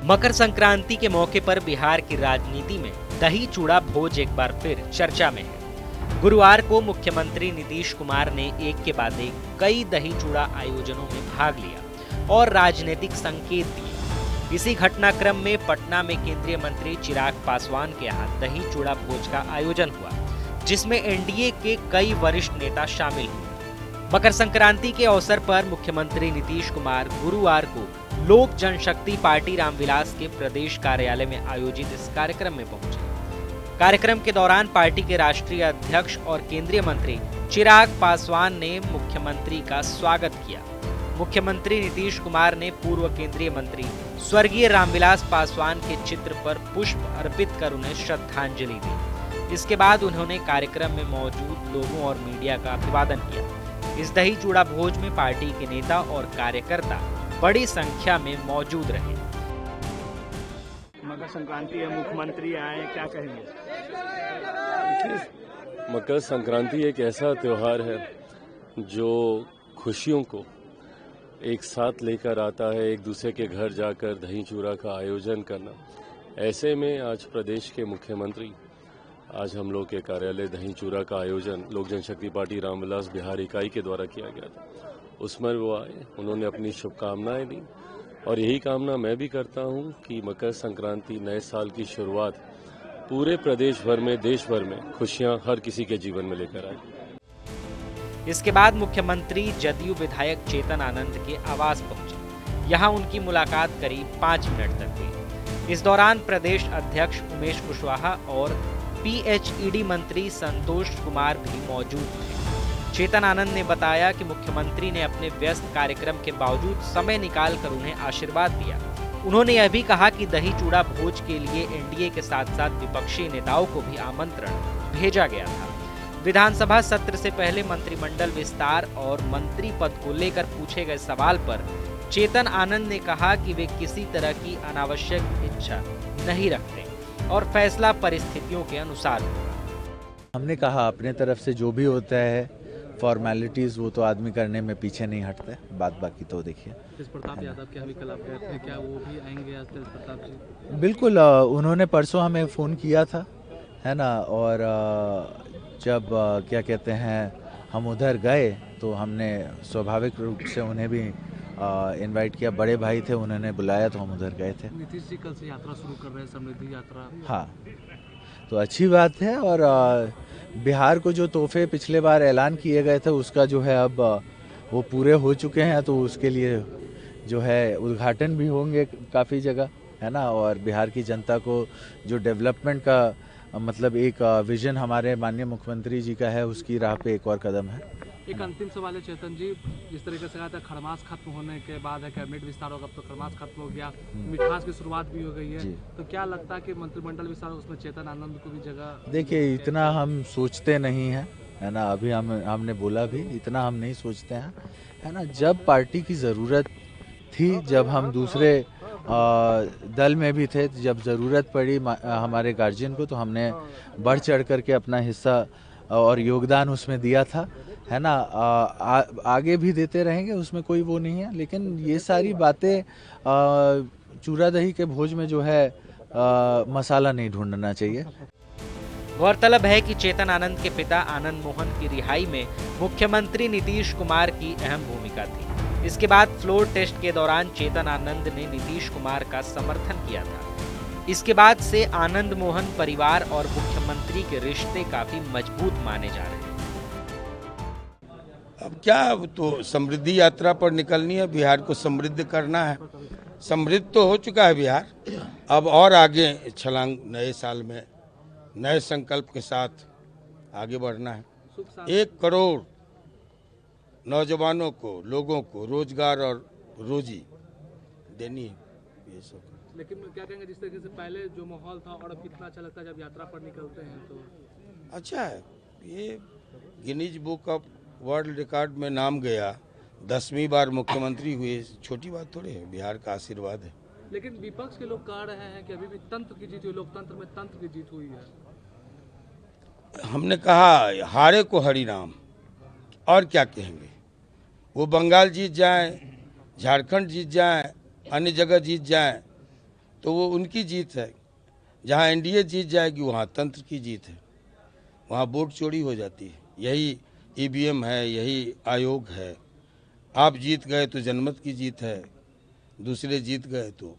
मकर संक्रांति के मौके पर बिहार की राजनीति में दही चूड़ा भोज एक बार फिर चर्चा में है। गुरुवार को मुख्यमंत्री नीतीश कुमार ने एक के बाद एक कई दही चूड़ा आयोजनों में भाग लिया और राजनीतिक संकेत दिए। इसी घटनाक्रम में पटना में केंद्रीय मंत्री चिराग पासवान के यहाँ दही चूड़ा भोज का आयोजन हुआ, जिसमें एनडीए के कई वरिष्ठ नेता शामिल हुए। मकर संक्रांति के अवसर पर मुख्यमंत्री नीतीश कुमार गुरुवार को लोक जनशक्ति पार्टी रामविलास के प्रदेश कार्यालय में आयोजित इस कार्यक्रम में पहुंचे। कार्यक्रम के दौरान पार्टी के राष्ट्रीय अध्यक्ष और केंद्रीय मंत्री चिराग पासवान ने मुख्यमंत्री का स्वागत किया। मुख्यमंत्री नीतीश कुमार ने पूर्व केंद्रीय मंत्री स्वर्गीय रामविलास पासवान के चित्र पर पुष्प अर्पित कर उन्हें श्रद्धांजलि दी। इसके बाद उन्होंने कार्यक्रम में मौजूद लोगों और मीडिया का अभिवादन किया। इस दही चूड़ा भोज में पार्टी के नेता और कार्यकर्ता बड़ी संख्या में मौजूद रहे। मकर संक्रांति है, मुख्यमंत्री आए, क्या कहेंगे? मकर संक्रांति एक ऐसा त्योहार है जो खुशियों को एक साथ लेकर आता है, एक दूसरे के घर जाकर दही चूड़ा का आयोजन करना। ऐसे में आज प्रदेश के मुख्यमंत्री आज हम लोग के कार्यालय दही चूड़ा का आयोजन लोक जनशक्ति पार्टी रामविलास बिहार इकाई के द्वारा किया गया था। उसमें वो आए, उन्होंने अपनी शुभकामनाएं दी और यही कामना मैं भी करता हूं कि मकर संक्रांति नए साल की शुरुआत पूरे प्रदेश भर में, देश भर में खुशियां हर किसी के जीवन में लेकर आए। इसके बाद मुख्यमंत्री जदयू विधायक चेतन आनंद के आवास पहुंचे। यहां उनकी मुलाकात करीब 5 मिनट तक हुई। इस दौरान प्रदेश अध्यक्ष उमेश कुशवाहा और पीएचईडी मंत्री संतोष कुमार भी मौजूद थे। चेतन आनंद ने बताया कि मुख्यमंत्री ने अपने व्यस्त कार्यक्रम के बावजूद समय निकालकर उन्हें आशीर्वाद दिया। उन्होंने यह भी कहा कि दही चूड़ा भोज के लिए एनडीए के साथ साथ विपक्षी नेताओं को भी आमंत्रण भेजा गया था। विधानसभा सत्र से पहले मंत्रिमंडल विस्तार और मंत्री पद को लेकर पूछे गए सवाल पर चेतन आनंद ने कहा कि वे किसी तरह की अनावश्यक इच्छा नहीं रखते और फैसला परिस्थितियों के अनुसार होगा। हमने कहा अपने तरफ से जो भी होता है फॉर्मेलिटीज वो तो आदमी करने में पीछे नहीं हटता है, बात बाकी तो देखिए। तेज प्रताप यादव के अभी कल आप गए थे, क्या वो भी आएंगे आज तेज प्रताप जी? बिल्कुल, उन्होंने परसों हमें फ़ोन किया था, है ना, और जब क्या कहते हैं हम उधर गए तो हमने स्वाभाविक रूप से उन्हें भी इनवाइट किया। बड़े भाई थे, उन्होंने बुलाया तो हम उधर गए थे। नीतीश जी कल से यात्रा शुरू कर रहे हैं, समृद्धि यात्रा। हाँ, तो अच्छी बात है। और बिहार को जो तोहफे पिछले बार ऐलान किए गए थे उसका जो है अब वो पूरे हो चुके हैं, तो उसके लिए जो है उद्घाटन भी होंगे काफ़ी जगह, है ना। और बिहार की जनता को जो डेवलपमेंट का मतलब एक विजन हमारे माननीय मुख्यमंत्री जी का है, उसकी राह पे एक और कदम है। एक अंतिम सवाल है चेतन जी, जिस तरीके से कहा था खरमास खत्म होने के बाद है कैबिनेट विस्तार होगा, अब तो खरमास खत्म हो गया, मिठास की शुरुआत भी हो गई है, तो क्या लगता है कि मंत्रिमंडल विस्तार उसमें चेतन आनंद को भी जगह? देखिए, इतना हम सोचते नहीं हैं, है ना। अभी हमने बोला भी इतना हम नहीं सोचते हैं, है ना। जब पार्टी की ज़रूरत थी, जब हम दूसरे दल में भी थे, जब ज़रूरत पड़ी हमारे गार्जियन को, तो हमने बढ़ चढ़ करके अपना हिस्सा और योगदान उसमें दिया था, है ना। आगे भी देते रहेंगे, उसमें कोई वो नहीं है। लेकिन ये सारी बातें चूड़ा दही के भोज में जो है मसाला नहीं ढूंढना चाहिए। गौरतलब है कि चेतन आनंद के पिता आनंद मोहन की रिहाई में मुख्यमंत्री नीतीश कुमार की अहम भूमिका थी। इसके बाद फ्लोर टेस्ट के दौरान चेतन आनंद ने नीतीश कुमार का समर्थन किया था। इसके बाद से आनंद मोहन परिवार और मुख्यमंत्री के रिश्ते काफी मजबूत माने जा रहे हैं। अब क्या, तो समृद्धि यात्रा पर निकलनी है, बिहार को समृद्ध करना है। समृद्ध तो हो चुका है बिहार, अब और आगे छलांग नए साल में नए संकल्प के साथ आगे बढ़ना है। 1 करोड़ नौजवानों को, लोगों को रोजगार और रोजी देनी है, ये सब। लेकिन क्या कहेंगे, जिस तरीके से पहले जो माहौल था और अब कितना अच्छा लगता है जब यात्रा पर निकलते हैं? तो अच्छा है, ये Guinness book of world record में नाम गया, 10वीं बार मुख्यमंत्री हुए, छोटी बात थोड़ी है, बिहार का आशीर्वाद है। लेकिन विपक्ष के लोग कह रहे हैं कि अभी भी तंत्र की जीत हुई, लोकतंत्र में तंत्र की जीत हुई है। हमने कहा हारे को हरि नाम, और क्या कहेंगे। वो बंगाल जीत जाए, झारखंड जीत जाए, अन्य जगह जीत जाए, तो वो उनकी जीत है। जहाँ एनडीए जीत जाएगी वहाँ तंत्र की जीत है, वहाँ वोट चोरी हो जाती है। यही ईवीएम है, यही आयोग है। आप जीत गए तो जनमत की जीत है, दूसरे जीत गए तो।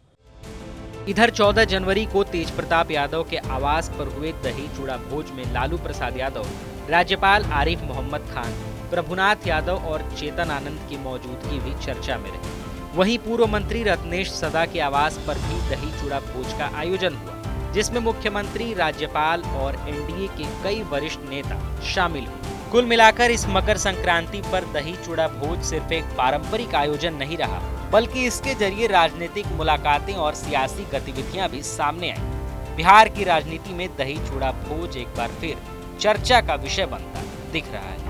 इधर 14 जनवरी को तेजप्रताप यादव के आवास पर हुए दही चूड़ा भोज में लालू प्रसाद यादव, राज्यपाल आरिफ मोहम्मद खान, प्रभुनाथ यादव और चेतन आनंद की मौजूदगी भी चर्चा में रही। वहीं पूर्व मंत्री रत्नेश सदा के आवास पर भी दही चूड़ा भोज का आयोजन हुआ, जिसमें मुख्यमंत्री, राज्यपाल और एनडीए के कई वरिष्ठ नेता शामिल हुए। कुल मिलाकर इस मकर संक्रांति पर दही चूड़ा भोज सिर्फ एक पारंपरिक आयोजन नहीं रहा, बल्कि इसके जरिए राजनीतिक मुलाकातें और सियासी गतिविधियां भी सामने आई। बिहार की राजनीति में दही चूड़ा भोज एक बार फिर चर्चा का विषय बनता दिख रहा है।